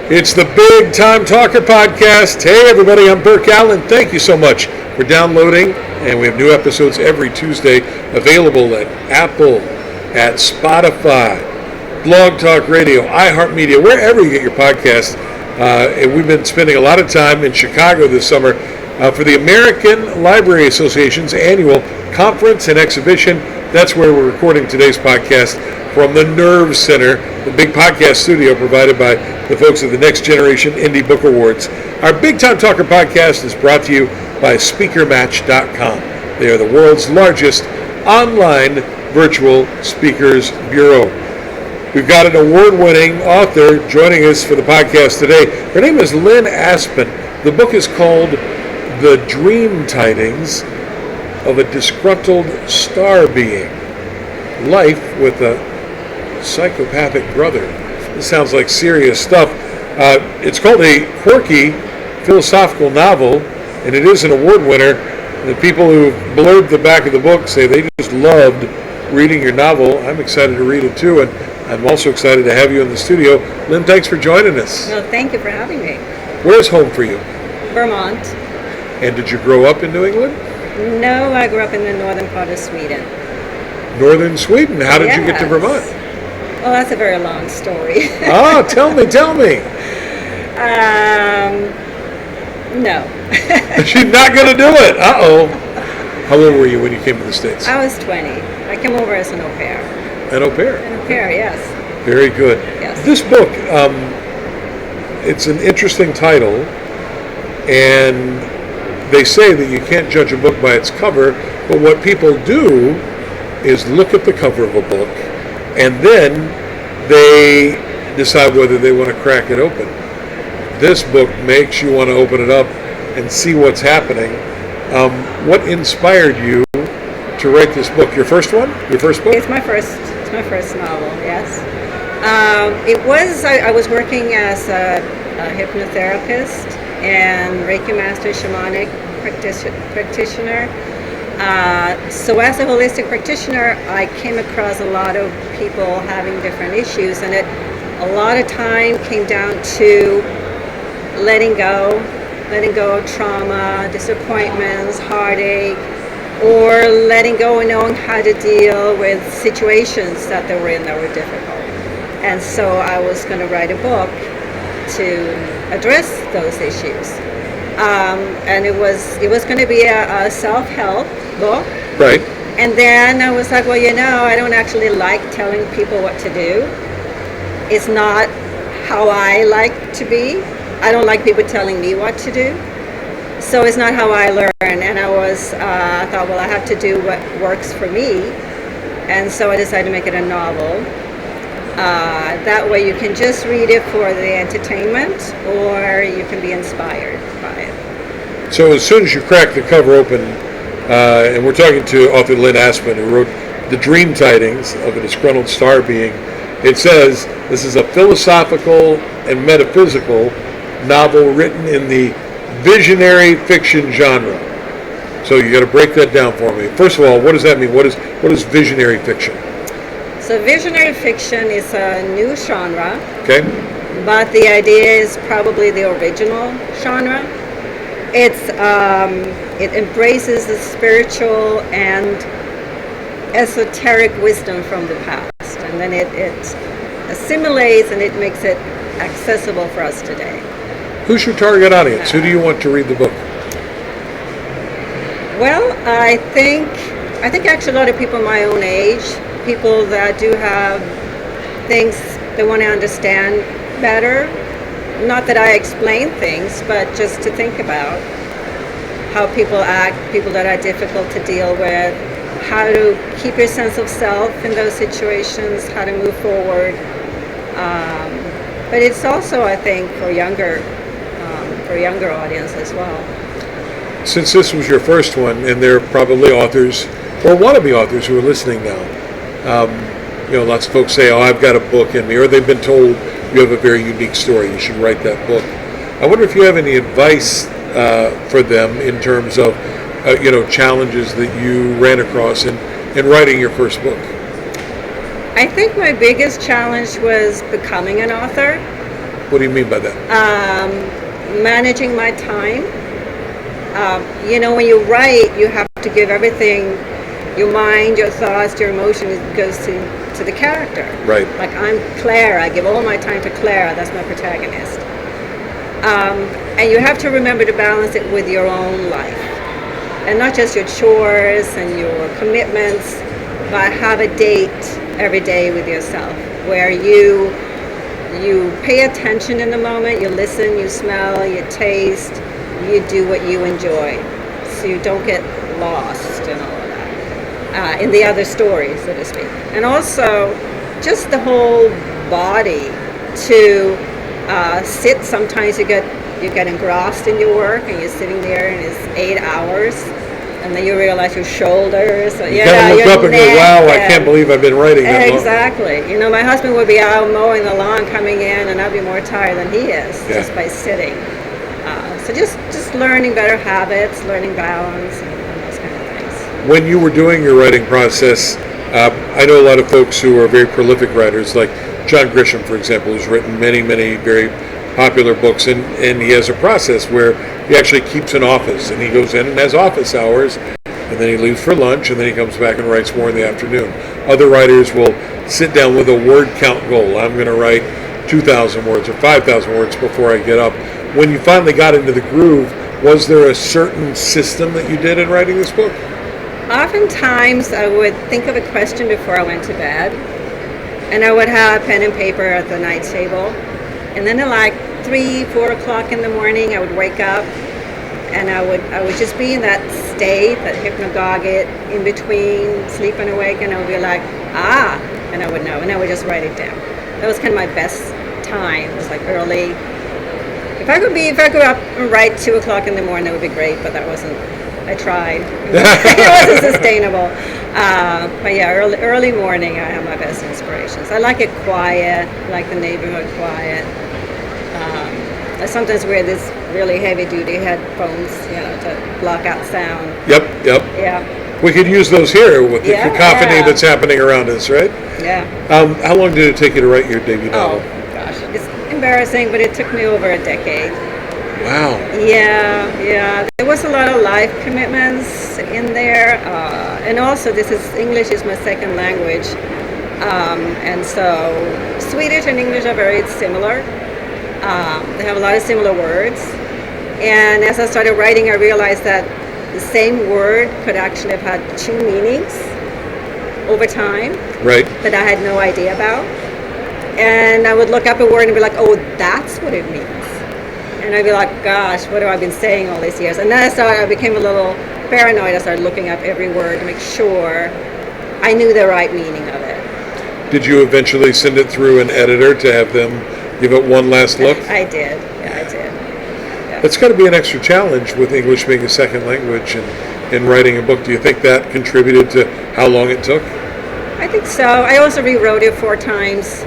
It's the Big Time Talker Podcast. Hey everybody, I'm Burke Allen. Thank you so much for downloading, and we have new episodes every Tuesday available at Apple, at Spotify, Blog Talk Radio, iHeartMedia, wherever you get your podcasts. And we've been spending a lot of time in Chicago this summer for the American Library Association's annual conference and exhibition. That's where we're recording today's podcast from the Nerve Center, the big podcast studio provided by the folks at the Next Generation Indie Book Awards. Our Big Time Talker podcast is brought to you by SpeakerMatch.com. They are the world's largest online virtual speakers bureau. We've got an award-winning author joining us for the podcast today. Her name is Linn Aspen. The book is called The Dreamtidings of a Disgruntled Starbeing. Life with a Psychopathic Brother. This sounds like serious stuff. It's called a quirky philosophical novel, and it is an award winner. The people who blurred the back of the book say they just loved reading your novel. I'm excited to read it too, and I'm also excited to have you in the studio. Linn, thanks for joining us. Well, thank you for having me. Where's home for you? Vermont. And did you grow up in New England? No, I grew up in the northern part of Sweden. Northern Sweden. How did you get to Vermont? Well, that's a very long story. Oh, tell me. No. She's not going to do it. Uh-oh. How old were you when you came to the States? I was 20. I came over as an au pair. An au pair? An au pair, yes. Very good. Yes. This book, it's an interesting title, and they say that you can't judge a book by its cover, but what people do is look at the cover of a book, and then they decide whether they want to crack it open. This book makes you want to open it up and see what's happening. What inspired you to write this book? Your first one? Your first book? It's my first novel, yes. I was working as a hypnotherapist and Reiki master shamanic practitioner. So as a holistic practitioner, I came across a lot of people having different issues, and a lot of time came down to letting go of trauma, disappointments, heartache, or letting go and knowing how to deal with situations that they were in that were difficult. And so I was going to write a book to address those issues. And it was going to be a self-help book. Right. And then I was like, well, I don't actually like telling people what to do. It's not how I like to be. I don't like people telling me what to do. So it's not how I learn. And I thought, well, I have to do what works for me. And so I decided to make it a novel. That way you can just read it for the entertainment, or you can be inspired by it. So as soon as you crack the cover open, and we're talking to author Linn Aspen, who wrote The Dreamtidings of a Disgruntled Starbeing, it says this is a philosophical and metaphysical novel written in the visionary fiction genre. So you got to break that down for me. First of all, what does that mean? What is visionary fiction? So visionary fiction is a new genre. Okay. But the idea is probably the original genre. It embraces the spiritual and esoteric wisdom from the past, and then it assimilates and it makes it accessible for us today. Who's your target audience? Who do you want to read the book? Well, I think actually a lot of people my own age, people that do have things they want to understand better. Not that I explain things, but just to think about how people act, people that are difficult to deal with, how to keep your sense of self in those situations, how to move forward. But it's also, I think, for younger audience as well. Since this was your first one, and there are probably authors or wannabe authors who are listening now, lots of folks say, "Oh, I've got a book in me," or they've been told you have a very unique story. You should write that book. I wonder if you have any advice for them in terms of, challenges that you ran across in writing your first book. I think my biggest challenge was becoming an author. What do you mean by that? Managing my time. When you write, you have to give everything, your mind, your thoughts, your emotions, goes to the character. Right. Like I'm Klara, I give all my time to Klara, that's my protagonist. And you have to remember to balance it with your own life. And not just your chores and your commitments, but have a date every day with yourself where you pay attention in the moment, you listen, you smell, you taste, you do what you enjoy. So you don't get lost and all of that in the other stories, so to speak. And also just the whole body to sit. Sometimes you get engrossed in your work and you're sitting there and it's 8 hours. And then you realize your shoulders. You kind of look up and go, wow, I can't believe I've been writing that long. Exactly. My husband would be out mowing the lawn coming in, and I'd be more tired than he is just by sitting. So just learning better habits, learning balance, and those kind of things. When you were doing your writing process, I know a lot of folks who are very prolific writers, like John Grisham, for example, who's written many, many very popular books, and he has a process where he actually keeps an office, and he goes in and has office hours, and then he leaves for lunch, and then he comes back and writes more in the afternoon. Other writers will sit down with a word count goal. I'm going to write 2,000 words or 5,000 words before I get up. When you finally got into the groove, was there a certain system that you did in writing this book? Oftentimes I would think of a question before I went to bed, and I would have pen and paper at the night table. And then at like 3-4 o'clock in the morning, I would wake up, and I would just be in that state, that hypnagogic, in between sleep and awake, and I would be like, and I would know, and I would just write it down. That was kind of my best time. It was like early. If I could up and write 2 o'clock in the morning, that would be great, but that wasn't. I tried. It wasn't sustainable. But yeah, early morning, I have my best inspirations. I like it quiet, I like the neighborhood quiet. I sometimes wear this really heavy-duty headphones, to block out sound. Yep. Yeah. We could use those here with the cacophony that's happening around us, right? Yeah. How long did it take you to write your debut novel? Oh, gosh. It's embarrassing, but it took me over a decade. Wow. Yeah. There was a lot of life commitments in there. And also, English is my second language. And so Swedish and English are very similar. They have a lot of similar words. And as I started writing, I realized that the same word could actually have had two meanings over time. Right. That I had no idea about. And I would look up a word and be like, oh, that's what it means. And I'd be like, gosh, what have I been saying all these years? And then I became a little paranoid. I started looking up every word to make sure I knew the right meaning of it. Did you eventually send it through an editor to have them give it one last look? I did. Yeah, I did. Yeah. It's got to be an extra challenge with English being a second language and writing a book. Do you think that contributed to how long it took? I think so. I also rewrote it 4 times.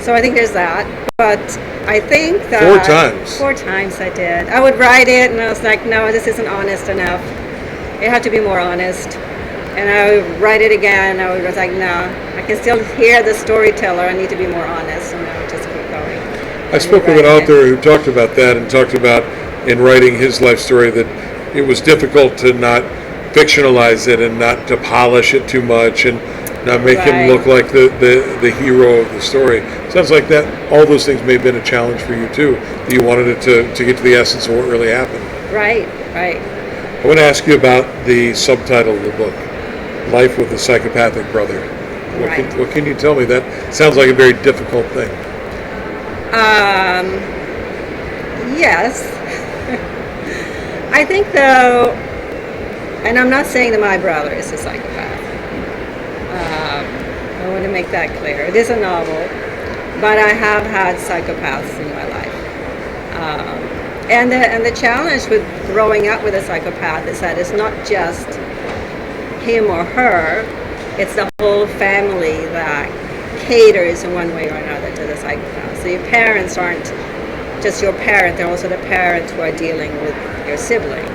So I think there's that. But I think that 4 times. 4 times I did. I would write it and I was like, no, this isn't honest enough. It had to be more honest. And I would write it again. I was like, no, I can still hear the storyteller. I need to be more honest. And I would just keep going. I spoke with an author who talked about that and talked about in writing his life story that it was difficult to not fictionalize it and not to polish it too much and not make him look like the hero of the story. Sounds like that. All those things may have been a challenge for you too. You wanted it to get to the essence of what really happened. Right. I want to ask you about the subtitle of the book, Life with a Psychopathic Brother. What can you tell me? That sounds like a very difficult thing. Yes. I think though, and I'm not saying that my brother is a psychopath. I want to make that clear. It is a novel, but I have had psychopaths in my life. And the challenge with growing up with a psychopath is that it's not just him or her, it's the whole family that caters in one way or another to the psychopath. So your parents aren't just your parent, they're also the parents who are dealing with your sibling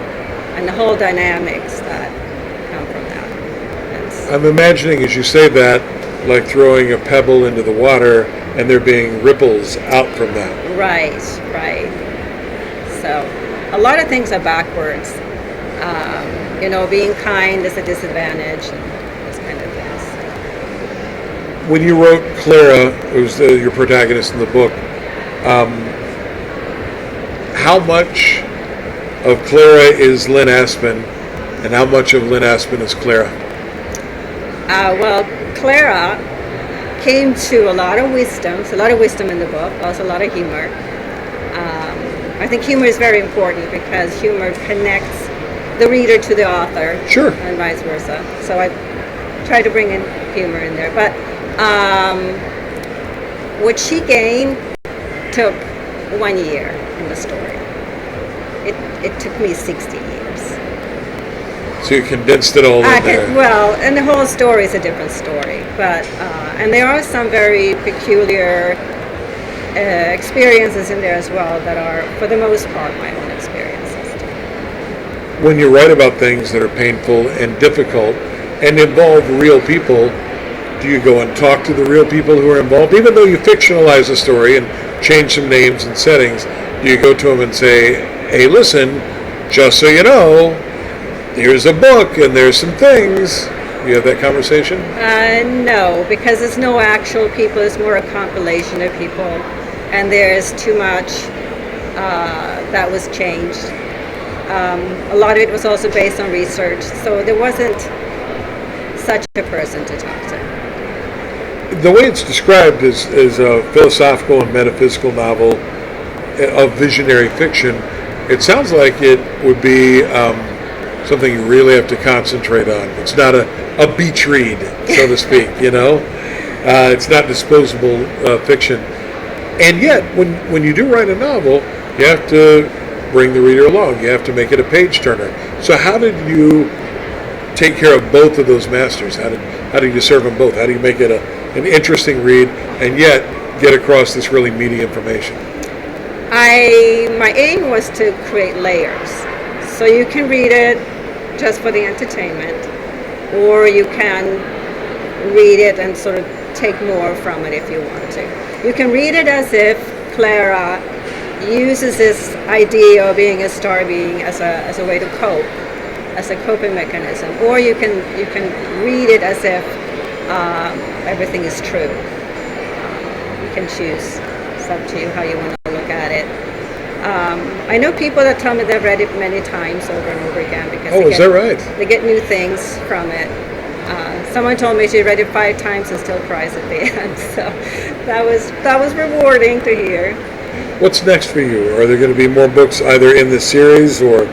and the whole dynamics that come from that. I'm imagining as you say that, like throwing a pebble into the water, and there being ripples out from that. Right. So a lot of things are backwards. Being kind is a disadvantage and those kind of things. When you wrote Klara, who's your protagonist in the book, how much of Klara is Linn Aspen, and how much of Linn Aspen is Klara? Well, Klara came to a lot of wisdom. There's a lot of wisdom in the book, also a lot of humor. I think humor is very important because humor connects the reader to the author. Sure. And vice versa. So I try to bring in humor in there. But what she gained took 1 year in the story. It took me 60 years. So you condensed it all in there. Well, and the whole story is a different story. But and there are some very peculiar experiences in there as well that are, for the most part, my own experiences. When you write about things that are painful and difficult and involve real people, do you go and talk to the real people who are involved? Even though you fictionalize the story and change some names and settings, do you go to them and say, hey, listen, just so you know, here's a book and there's some things? You have that conversation? No, because it's no actual people. It's more a compilation of people. And there's too much that was changed. A lot of it was also based on research. So there wasn't such a person to talk to. The way it's described is a philosophical and metaphysical novel of visionary fiction. It sounds like it would be something you really have to concentrate on. It's not a beach read, so to speak, It's not disposable fiction. And yet, when you do write a novel, you have to bring the reader along. You have to make it a page-turner. So how did you take care of both of those masters? How do you serve them both? How do you make it an interesting read and yet get across this really meaty information? My aim was to create layers. So you can read it just for the entertainment, or you can read it and sort of take more from it if you want to. You can read it as if Klara uses this idea of being a star being as a way to cope, as a coping mechanism, or you can read it as if everything is true. You can choose. It's up to you how you want to look at it. I know people that tell me they've read it many times over and over again because is that right? They get new things from it. Someone told me she read it 5 times and still cries at the end. So that was rewarding to hear. What's next for you? Are there going to be more books either in this series or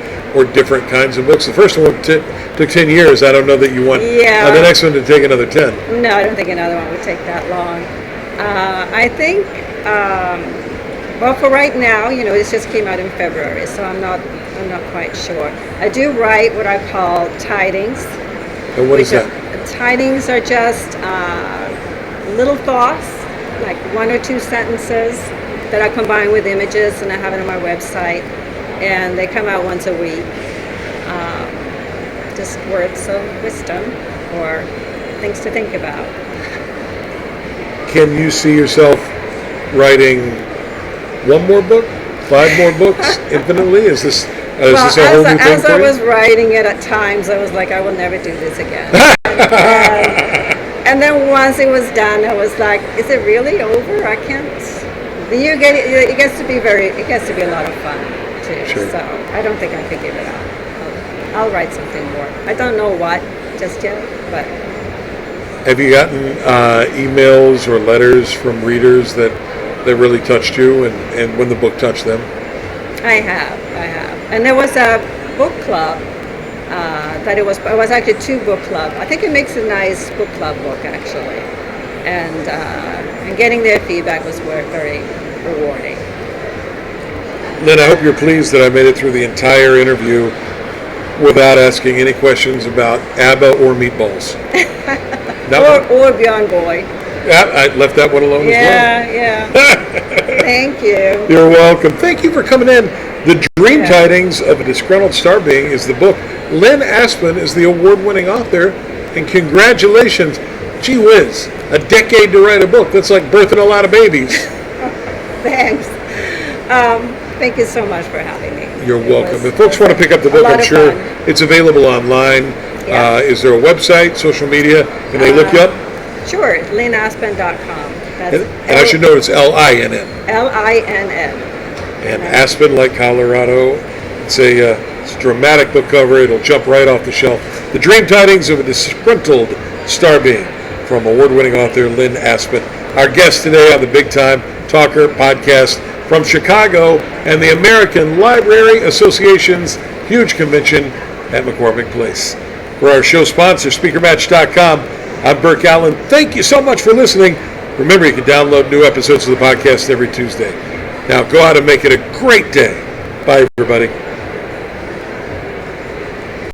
different kinds of books? The first one took 10 years. I don't know that you want the next one to take another 10. No, I don't think another one would take that long. I think, well, for right now, this just came out in February, so I'm not quite sure. I do write what I call tidings. And what is that? Tidings are just little thoughts, like 1 or 2 sentences that I combine with images, and I have it on my website, and they come out once a week. Just words of wisdom or things to think about. Can you see yourself writing 1 more book, 5 more books, infinitely? Is this a whole new thing as for I you? was writing it, at times I was like, I will never do this again. And then once it was done, I was like, is it really over? I can't. It gets to be a lot of fun too. Sure. So I don't think I could give it up. I'll write something more. I don't know what just yet, but. Have you gotten emails or letters from readers that really touched you, and when the book touched them? I have. And there was a book club it was actually 2 book club. I think it makes a nice book club book, actually. And getting their feedback was very rewarding. Lynn, I hope you're pleased that I made it through the entire interview without asking any questions about ABBA or meatballs. or Beyond Boy. Yeah, I left that one alone as well. Yeah. Thank you. You're welcome. Thank you for coming in. The Dreamtidings of a Disgruntled Starbeing is the book. Linn Aspen is the award-winning author, and congratulations. Gee whiz, a decade to write a book. That's like birthing a lot of babies. Thanks. Thank you so much for having me. You're welcome. If folks want to pick up the book, I'm sure it's available online. Yeah. Is there a website, social media? Can they look you up? Sure, linnaspen.com. And I should know it's Linn. Linn. And Aspen, like Colorado. It's a dramatic book cover. It'll jump right off the shelf. The Dreamtidings of a Disgruntled Starbeing from award-winning author Linn Aspen. Our guest today on the Big Time Talker podcast from Chicago and the American Library Association's huge convention at McCormick Place. For our show sponsor, SpeakerMatch.com, I'm Burke Allen. Thank you so much for listening. Remember, you can download new episodes of the podcast every Tuesday. Now, go out and make it a great day. Bye, everybody.